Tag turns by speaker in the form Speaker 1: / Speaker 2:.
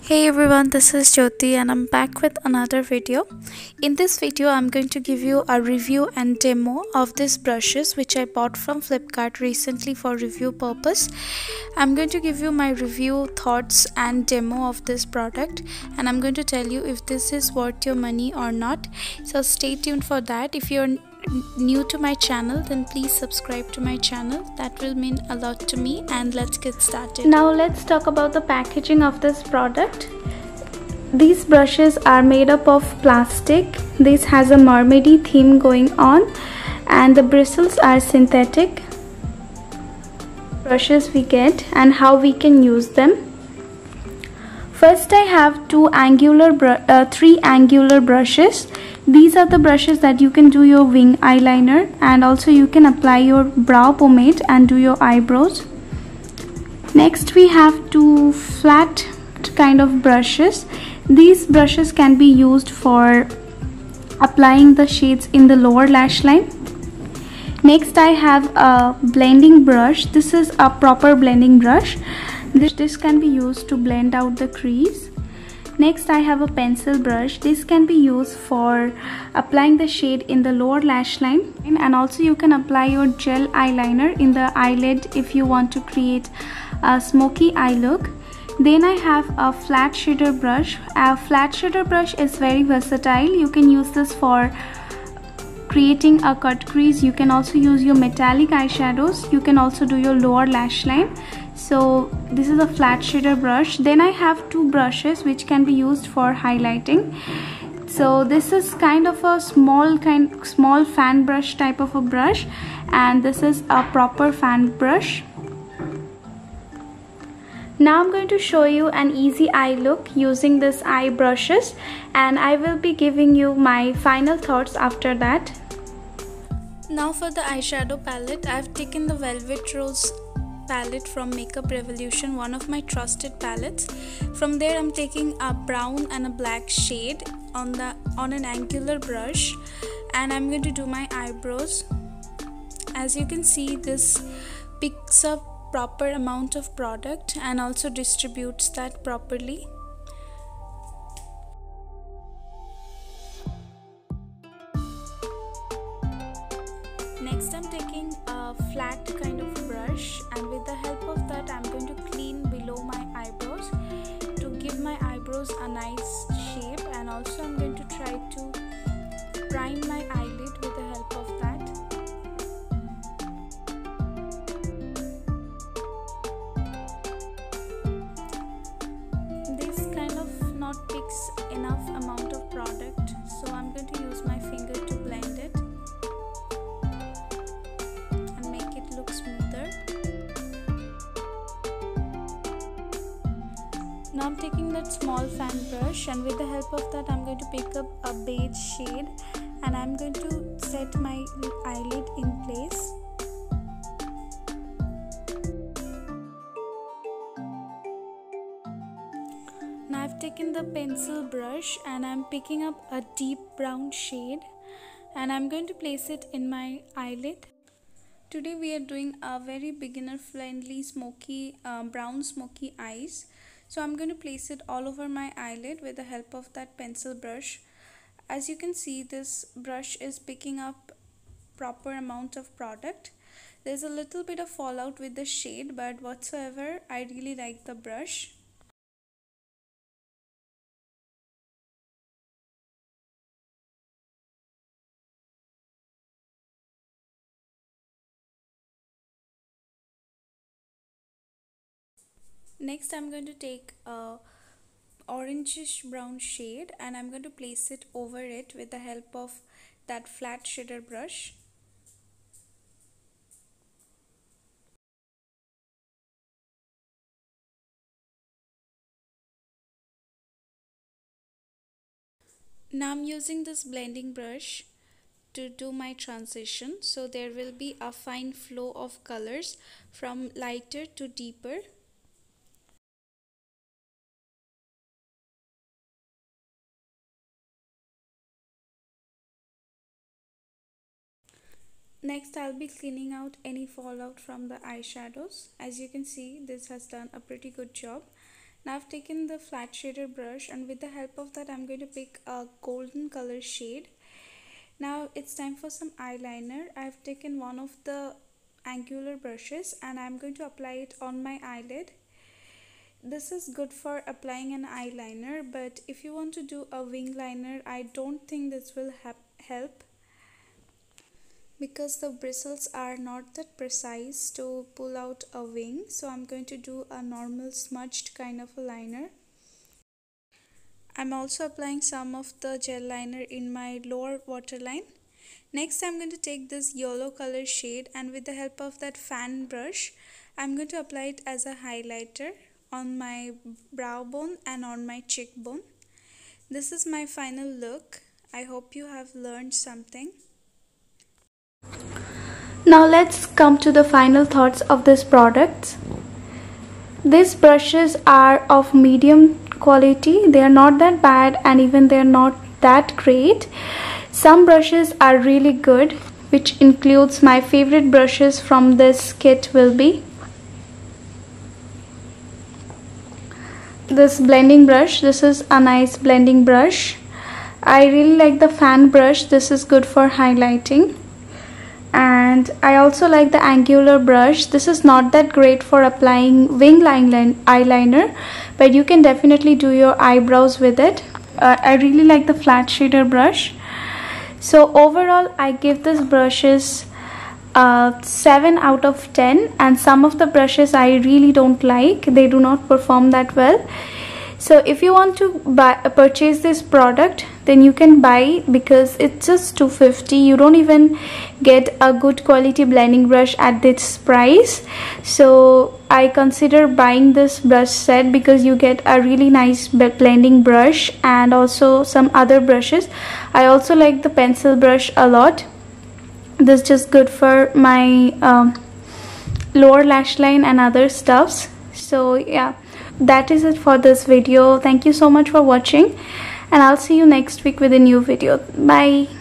Speaker 1: Hey everyone, this is Jyoti and I'm back with another video. In this video, I'm going to give you a review and demo of these brushes which I bought from Flipkart recently for review purpose. I'm going to give you my review, thoughts and demo of this product, and I'm going to tell you if this is worth your money or not. So stay tuned for that. If you're new to my channel, then please subscribe to my channel. That will mean a lot to me, and let's get started. Now let's talk about the packaging of this product. These brushes are made up of plastic. This has a mermaidy theme going on, and the bristles are synthetic. Brushes we get and how we can use them. First, I have three angular brushes. These are the brushes that you can do your wing eyeliner, and also you can apply your brow pomade and do your eyebrows. Next, we have two flat kind of brushes. These brushes can be used for applying the shades in the lower lash line. Next, I have a blending brush. This is a proper blending brush. This can be used to blend out the crease. Next, I have a pencil brush. This can be used for applying the shade in the lower lash line, and also you can apply your gel eyeliner in the eyelid if you want to create a smoky eye look. Then I have a flat shader brush. A flat shader brush is very versatile. You can use this for creating a cut crease. You can also use your metallic eyeshadows. You can also do your lower lash line. So this is a flat shader brush. Then I have two brushes which can be used for highlighting. So this is kind of a small fan brush type of a brush, and this is a proper fan brush. Now I'm going to show you an easy eye look using this eye brushes, and I will be giving you my final thoughts after that. Now for the eyeshadow palette, I've taken the Velvet Rose palette from Makeup Revolution, one of my trusted palettes. From there I'm taking a brown and a black shade on an angular brush, and I'm going to do my eyebrows. As you can see, this picks up proper amount of product and also distributes that properly. Next, I'm taking a flat kind of brush, and with the help of that I'm going to clean below my eyebrows to give my eyebrows a nice shape, and also I'm going to try to prime my eyelid with the help of that. This kind of not picks enough amount of product, so I'm going to use my finger to blend it and make it look smoother. Now I'm taking that small fan brush, and with the help of that I'm going to pick up a beige shade, and I'm going to set my eyelid in place. Now I've taken the pencil brush and I'm picking up a deep brown shade, and I'm going to place it in my eyelid. Today we are doing a very beginner friendly brown smoky eyes. So I'm going to place it all over my eyelid with the help of that pencil brush. As you can see, this brush is picking up proper amount of product. There's a little bit of fallout with the shade, but whatsoever, I really like the brush. Next, I'm going to take a orangish brown shade, and I'm going to place it over it with the help of that flat shader brush. Now I'm using this blending brush to do my transition, so there will be a fine flow of colors from lighter to deeper. Next, I'll be cleaning out any fallout from the eyeshadows. As you can see, this has done a pretty good job. Now I've taken the flat shader brush, and with the help of that I'm going to pick a golden color shade. Now it's time for some eyeliner. I've taken one of the angular brushes and I'm going to apply it on my eyelid. This is good for applying an eyeliner, but if you want to do a wing liner, I don't think this will help, because the bristles are not that precise to pull out a wing. So I'm going to do a normal smudged kind of a liner. I'm also applying some of the gel liner in my lower waterline. Next I'm going to take this yellow color shade, and with the help of that fan brush I'm going to apply it as a highlighter on my brow bone and on my cheekbone. This is my final look. I hope you have learned something. Now let's come to the final thoughts of this product. These brushes are of medium quality. They are not that bad, and even they are not that great. Some brushes are really good, which includes my favorite brushes from this kit will be this blending brush. This is a nice blending brush. I really like the fan brush. This is good for highlighting. And I also like the angular brush. This is not that great for applying wing eyeliner, but you can definitely do your eyebrows with it. I really like the flat shader brush. So overall I give this brushes 7 out of 10, and some of the brushes I really don't like. They do not perform that well. So if you want to purchase this product, then you can buy, because it's just $250. You don't even get a good quality blending brush at this price. So I consider buying this brush set, because you get a really nice blending brush and also some other brushes. I also like the pencil brush a lot. This is just good for my lower lash line and other stuffs. So yeah, that is it for this video. Thank you so much for watching, and I'll see you next week with a new video. Bye.